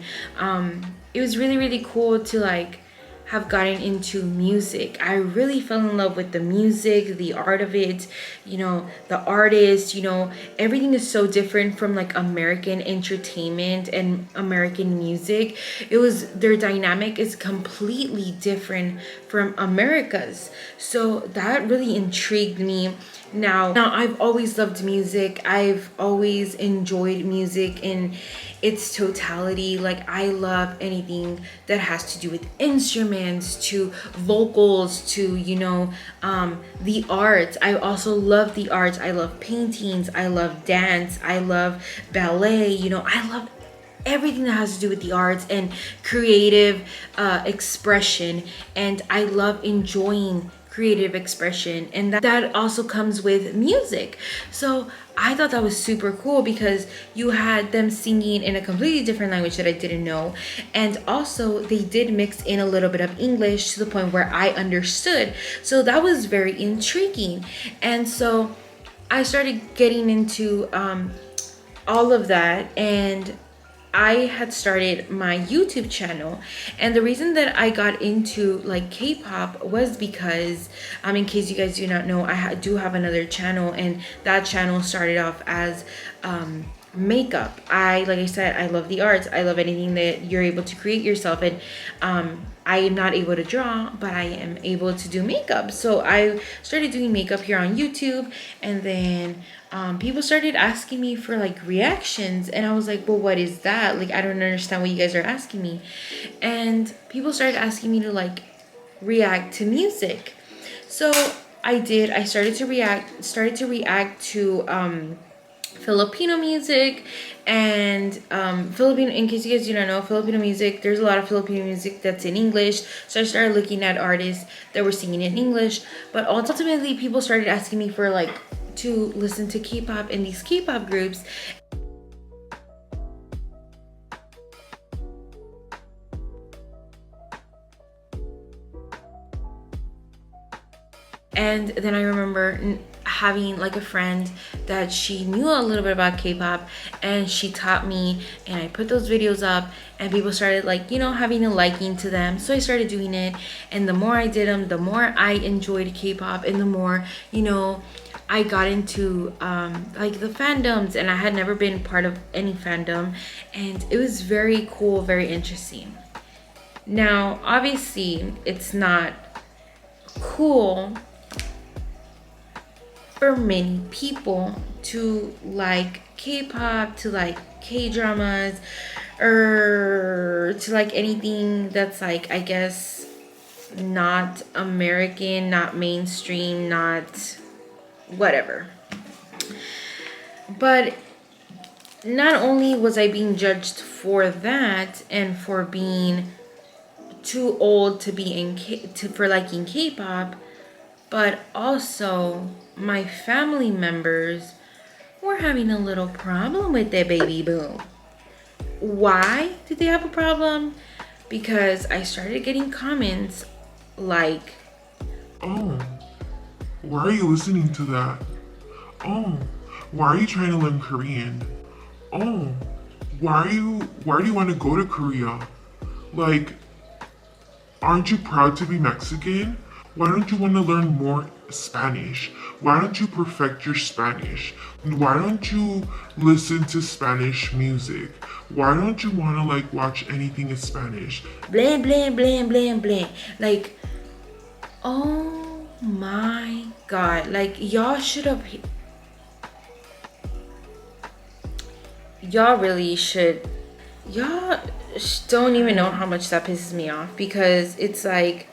it was really, really cool to like have gotten into music. I really fell in love with the music, the art of it, you know, the artists, you know, everything is so different from like American entertainment and American music. Their dynamic is completely different from America's. So that really intrigued me. Now I've always loved music. I've always enjoyed music in its totality. Like, I love anything that has to do with instruments, to vocals, to, you know, the arts. I also love the arts. I love paintings. I love dance. I love ballet. You know, I love everything that has to do with the arts and creative expression. And I love enjoying creative expression, and that also comes with music. So I thought that was super cool because you had them singing in a completely different language that I didn't know, and also they did mix in a little bit of English to the point where I understood. So that was very intriguing, and so I started getting into all of that, and I had started my YouTube channel. And the reason that I got into like K-pop was because, in case you guys do not know, I do have another channel, and that channel started off as makeup. Like I said, I love the arts. I love anything that you're able to create yourself. And I am not able to draw, but I am able to do makeup. So I started doing makeup here on YouTube, and then people started asking me for like reactions, and I was like, well, what is that? Like, I don't understand what you guys are asking me. And people started asking me to like react to music. So I did. I started to react to Filipino music, and in case you guys do not know, Filipino music, there's a lot of Filipino music that's in English. So I started looking at artists that were singing in English, but ultimately people started asking me for like to listen to K-pop and these K-pop groups. And then I remember having like a friend that she knew a little bit about K-pop, and she taught me, and I put those videos up, and people started like, you know, having a liking to them. So I started doing it, and the more I did them, the more I enjoyed K-pop, and the more, you know, I got into like the fandoms, and I had never been part of any fandom, and it was very cool, very interesting. Now, obviously, it's not cool for many people to like K-pop, to like K-dramas, or to like anything that's like, I guess, not American, not mainstream, not whatever. But not only was I being judged for that and for being too old to be for liking K-pop, but also my family members were having a little problem with their baby boom. Why did they have a problem? Because I started getting comments like, "Oh, why are you listening to that? Oh, why are you trying to learn Korean? Oh, why do you want to go to Korea? Like, aren't you proud to be Mexican? Why don't you want to learn more Spanish? Why don't you perfect your Spanish? Why don't you listen to Spanish music? Why don't you want to like watch anything in Spanish?" blah, blah, blah, blah, blah. Like, oh my God. Like, y'all should have... Y'all really should... Y'all don't even know how much that pisses me off, because it's like,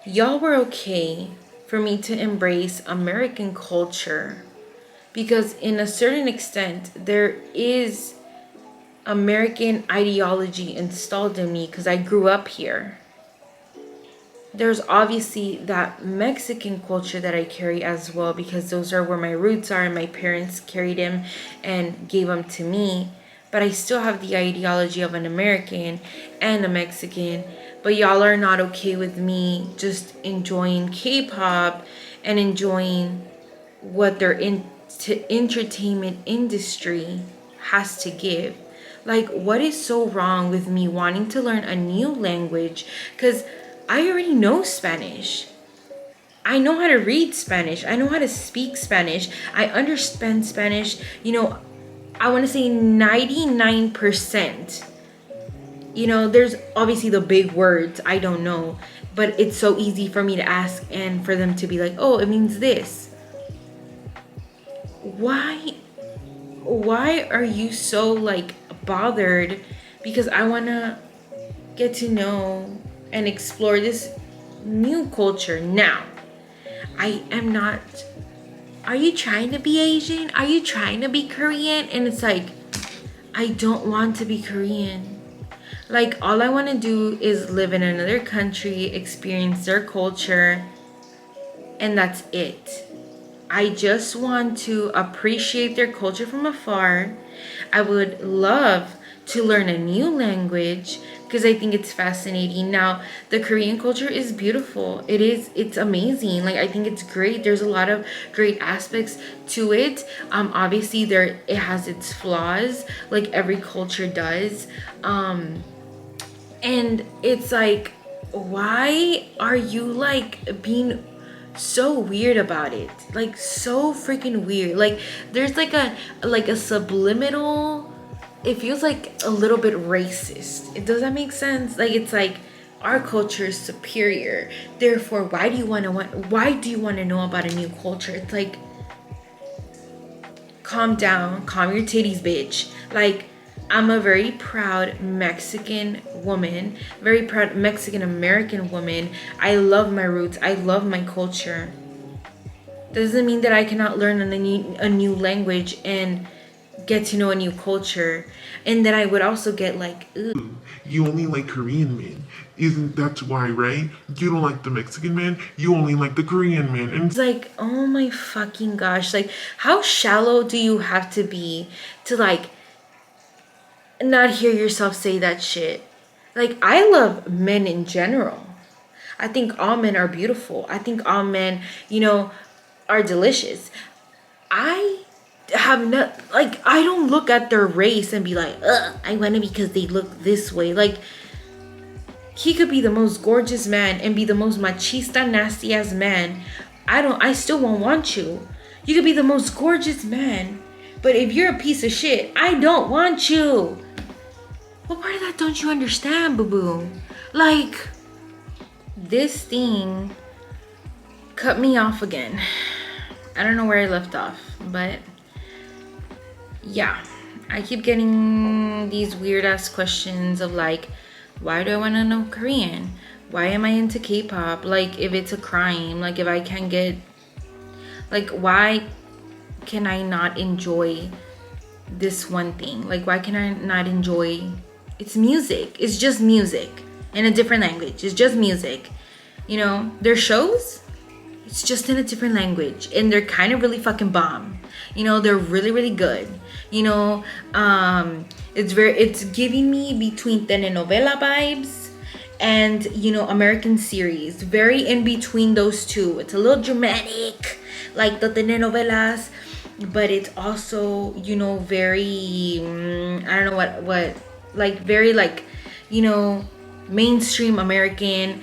y'all were okay for me to embrace American culture, because in a certain extent there is American ideology installed in me because I grew up here. There's obviously that Mexican culture that I carry as well, because those are where my roots are, and my parents carried them and gave them to me. But I still have the ideology of an American and a Mexican. But y'all are not okay with me just enjoying K-pop and enjoying what their entertainment industry has to give. Like, what is so wrong with me wanting to learn a new language? Because I already know Spanish. I know how to read Spanish. I know how to speak Spanish. I understand Spanish. You know, I want to say 99%. You know, there's obviously the big words I don't know, but it's so easy for me to ask and for them to be like, oh, it means this. Why are you so like bothered? Because I want to get to know and explore this new culture. Now, I am not... Are you trying to be Asian? Are you trying to be Korean? And it's like, I don't want to be Korean. Like, all I want to do is live in another country, experience their culture, and that's it. I just want to appreciate their culture from afar. I would love to learn a new language because I think it's fascinating. Now, the Korean culture is beautiful. It's amazing. Like, I think it's great. There's a lot of great aspects to it. Obviously it has its flaws, like every culture does. And it's like, why are you like being so weird about it? Like, so freaking weird. Like, there's like a subliminal... It feels like a little bit racist. Does that make sense? Like, it's like, our culture is superior, therefore why do you want to know about a new culture? It's like, calm down, calm your titties, bitch. Like, I'm a very proud Mexican woman, very proud Mexican American woman. I love my roots, I love my culture. Doesn't mean that I cannot learn a new language and get to know a new culture, and then I would also get like, ugh. You only like Korean men. Isn't that why, right? You don't like the Mexican man, you only like the Korean man. And It's like, oh my fucking gosh, like, how shallow do you have to be to like not hear yourself say that shit? Like, I love men in general. I think all men are beautiful. I think all men, you know, are delicious. I have not, like, I don't look at their race and be like, ugh, I want to because they look this way. Like, he could be the most gorgeous man and be the most machista, nasty ass man. I still won't want you. You could be the most gorgeous man, but if you're a piece of shit, I don't want you. What part of that don't you understand, boo-boo? Like, this thing cut me off again. I don't know where I left off, but yeah. I keep getting these weird ass questions of like, why do I want to know Korean? Why am I into K-pop? Like, if it's a crime, like if I can't get, like, why can I not enjoy this one thing? Like, why can I not enjoy, it's music. It's just music in a different language. It's just music. You know, their shows, it's just in a different language. And they're kind of really fucking bomb. You know, they're really, really good. You know, it's giving me between telenovela vibes and, you know, American series. Very in between those two. It's a little dramatic, like the telenovelas, but it's also, you know, very, I don't know what, like very like, you know, mainstream American.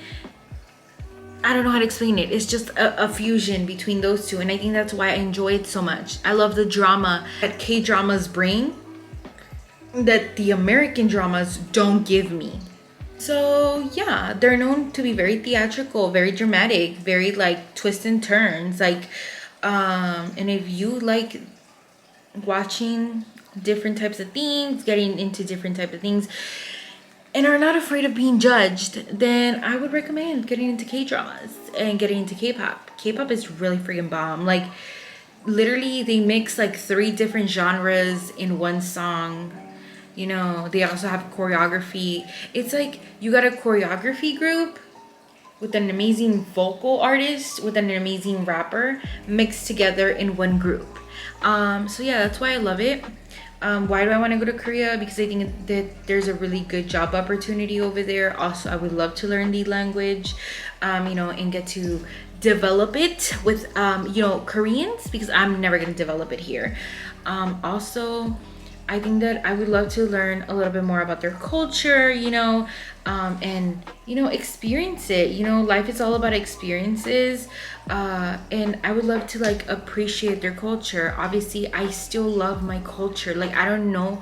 I don't know how to explain it. It's just a fusion between those two. And I think that's why I enjoy it so much. I love the drama that K-dramas bring that the American dramas don't give me. So yeah, they're known to be very theatrical, very dramatic, very like twists and turns. Like, and if you like watching different types of things, getting into different type of things, and are not afraid of being judged, then I would recommend getting into K-dramas and getting into K-pop. K-pop is really freaking bomb. Like, literally, they mix like 3 different genres in one song. You know, they also have choreography. It's like you got a choreography group with an amazing vocal artist, with an amazing rapper mixed together in one group. So yeah, that's why I love it. Why do I want to go to Korea? Because I think that there's a really good job opportunity over there. Also, I would love to learn the language, you know, and get to develop it with, you know, Koreans, because I'm never going to develop it here. Also, I think that I would love to learn a little bit more about their culture, you know, and, you know, experience it. You know, life is all about experiences. And I would love to like appreciate their culture. Obviously, I still love my culture. Like, I don't know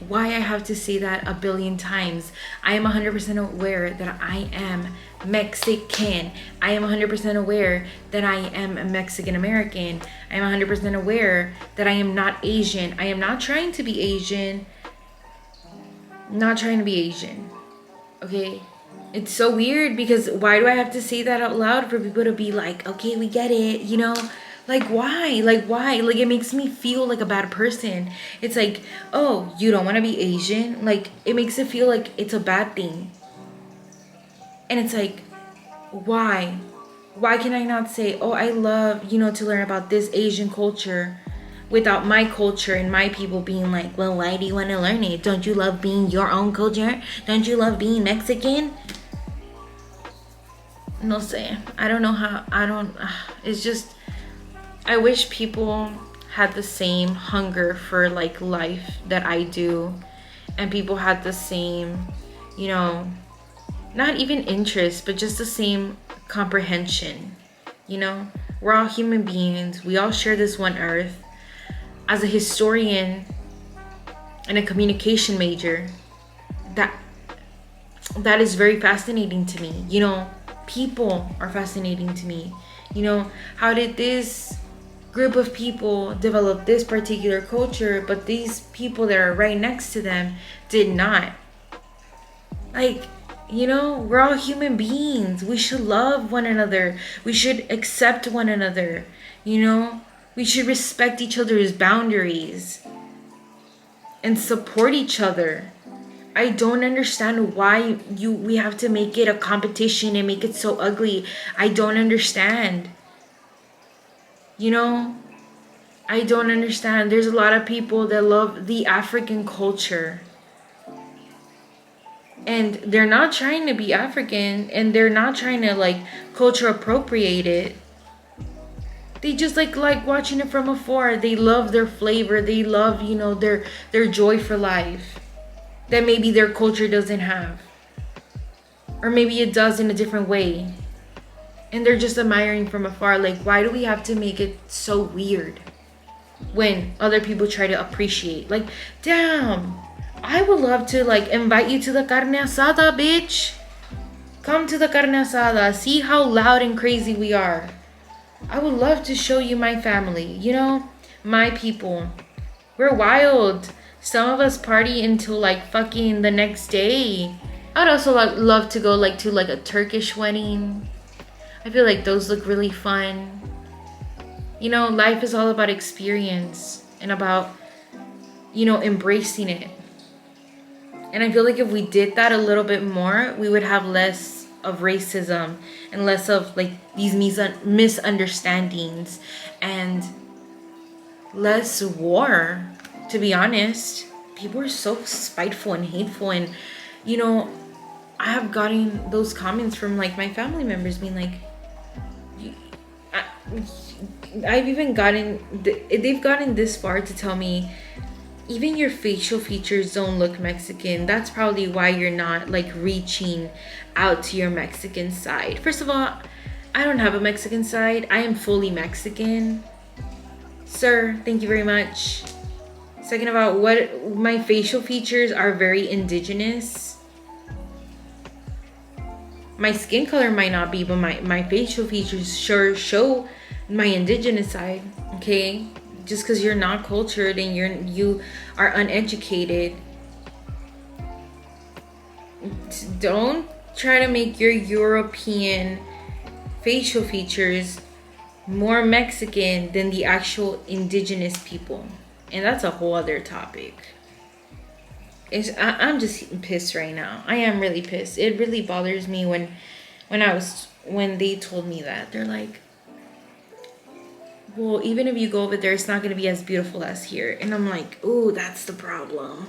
why I have to say that a billion times. I am 100% aware that I am Mexican. I am 100% aware that I am a Mexican American. I am 100% aware that I am not Asian. I am not trying to be Asian. Not trying to be Asian. Okay? It's so weird because why do I have to say that out loud for people to be like, okay, we get it, you know? Like, why? Like, why? Like, it makes me feel like a bad person. It's like, oh, you don't want to be Asian? Like, it makes it feel like it's a bad thing. And it's like, why? Why can I not say, oh, I love, you know, to learn about this Asian culture without my culture and my people being like, well, why do you want to learn it? Don't you love being your own culture? Don't you love being Mexican? No sé. I don't know how, it's just, I wish people had the same hunger for like life that I do, and people had the same, you know, not even interest, but just the same comprehension. You know, we're all human beings. We all share this one earth. As a historian and a communication major, that is very fascinating to me. You know, people are fascinating to me. You know, how did this group of people develop this particular culture, but these people that are right next to them did not? Like, you know, we're all human beings. We should love one another. We should accept one another. You know, we should respect each other's boundaries and support each other. I don't understand why we have to make it a competition and make it so ugly. I don't understand. You know, I don't understand. There's a lot of people that love the African culture. And they're not trying to be African, and they're not trying to like culture appropriate it. They just like watching it from afar. They love their flavor. They love, you know, their joy for life that maybe their culture doesn't have, or maybe it does in a different way. And they're just admiring from afar. Like, why do we have to make it so weird when other people try to appreciate? Like, damn, I would love to like invite you to the carne asada, bitch. Come to the carne asada. See how loud and crazy we are. I would love to show you my family, you know, my people. We're wild. Some of us party until like fucking the next day. I'd also like love to go like to like a Turkish wedding. I feel like those look really fun. You know, life is all about experience and about, you know, embracing it. And I feel like if we did that a little bit more, we would have less of racism and less of like these misunderstandings and less war. To be honest, people are so spiteful and hateful, and you know, I have gotten those comments from like my family members being like, I've even gotten, they've gotten this far to tell me, even your facial features don't look Mexican. That's probably why you're not like reaching out to your Mexican side. First of all, I don't have a Mexican side. I am fully Mexican. Sir, thank you very much. Second of all, what my facial features are very indigenous. My skin color might not be, but my facial features sure show my indigenous side, okay? Just because you're not cultured and you are uneducated, don't try to make your European facial features more Mexican than the actual indigenous people. And that's a whole other topic. I'm just pissed right now. I am really pissed. It really bothers me when they told me that. They're like, well, even if you go over there, it's not going to be as beautiful as here. And I'm like, ooh, that's the problem.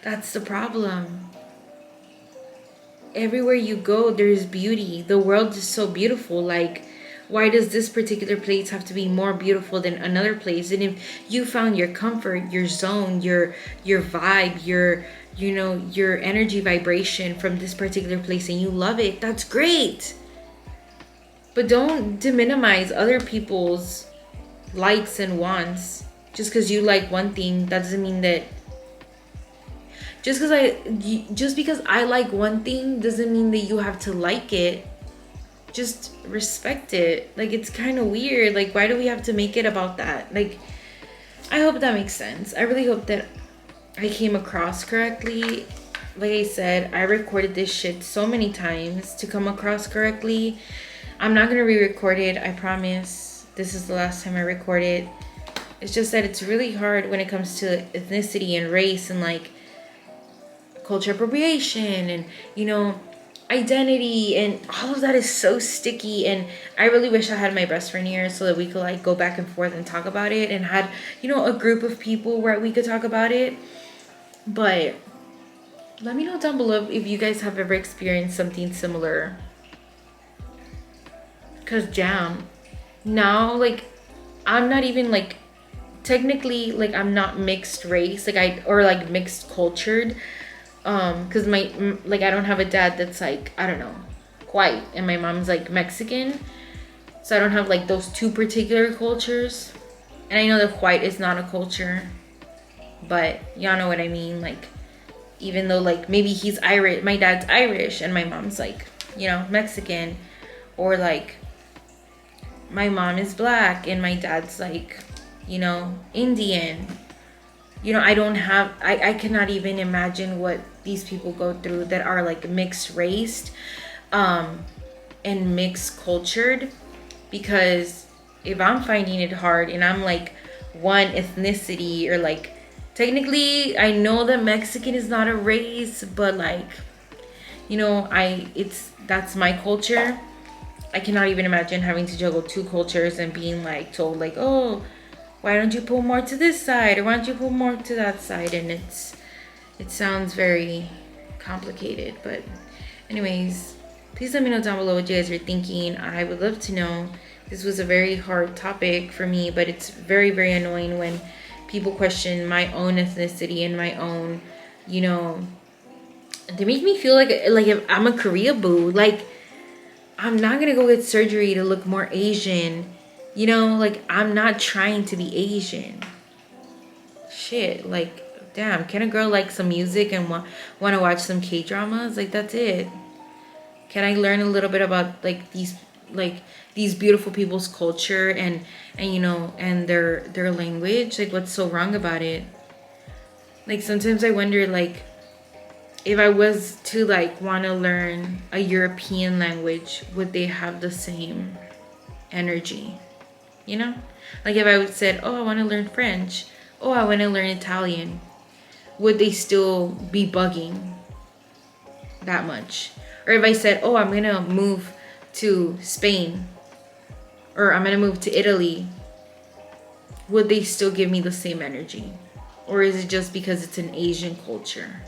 That's the problem. Everywhere you go, there's beauty. The world is so beautiful. Like, why does this particular place have to be more beautiful than another place? And if you found your comfort, your zone, your vibe, your energy vibration from this particular place and you love it, that's great. But don't minimize other people's likes and wants. Just because you like one thing, that doesn't mean that. Just because I like one thing doesn't mean that you have to like it. Just respect it. Like, it's kind of weird. Like, why do we have to make it about that? Like, I hope that makes sense. I really hope that I came across correctly. Like I said, I recorded this shit so many times to come across correctly. I'm not gonna re-record it, I promise. This is the last time I record it. It's just that it's really hard when it comes to ethnicity and race and like culture appropriation and, you know, identity, and all of that is so sticky. And I really wish I had my best friend here so that we could like go back and forth and talk about it and had, you know, a group of people where we could talk about it. But let me know down below if you guys have ever experienced something similar. Cause damn, now like I'm not even like technically like I'm not mixed race, like or like mixed cultured, cause I don't have a dad that's like, I don't know, white, and my mom's like Mexican, so I don't have like those two particular cultures. And I know that white is not a culture, but y'all know what I mean. Like, even though like maybe he's Irish, my dad's Irish and my mom's like, you know, Mexican, or like my mom is black and my dad's like, you know, Indian. You know, I cannot even imagine what these people go through that are like mixed raced and mixed cultured. Because if I'm finding it hard and I'm like one ethnicity, or like technically I know that Mexican is not a race, but like, you know, that's my culture. I cannot even imagine having to juggle two cultures and being like told like, oh, why don't you pull more to this side, or why don't you pull more to that side? And it sounds very complicated. But anyways, please let me know down below what you guys are thinking. I would love to know. This was a very hard topic for me, but it's very, very annoying when people question my own ethnicity and my own, you know, they make me feel like if I'm a Korea boo. Like, I'm not gonna go get surgery to look more Asian. You know, like, I'm not trying to be Asian. Shit, like, damn, can a girl like some music and want to watch some K-dramas? Like, that's it. Can I learn a little bit about like these beautiful people's culture and you know, and their language? Like, what's so wrong about it? Like, sometimes I wonder, like, if I was to like want to learn a European language, would they have the same energy? You know, like if I said, oh, I want to learn French, oh, I want to learn Italian, would they still be bugging that much? Or if I said, oh, I'm gonna move to Spain, or I'm gonna move to Italy, would they still give me the same energy? Or is it just because it's an Asian culture,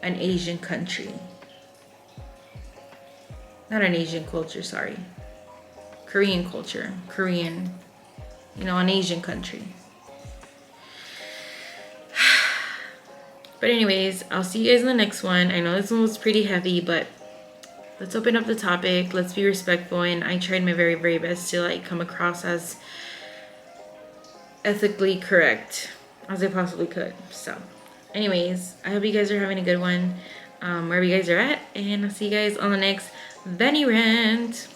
an Asian country? Not an Asian culture, sorry. Korean culture, Korean, you know, an Asian country. But anyways, I'll see you guys in the next one. I know this one was pretty heavy, but let's open up the topic. Let's be respectful. And I tried my very, very best to like come across as ethically correct as I possibly could. So anyways, I hope you guys are having a good one, wherever you guys are at. And I'll see you guys on the next Benny Rant.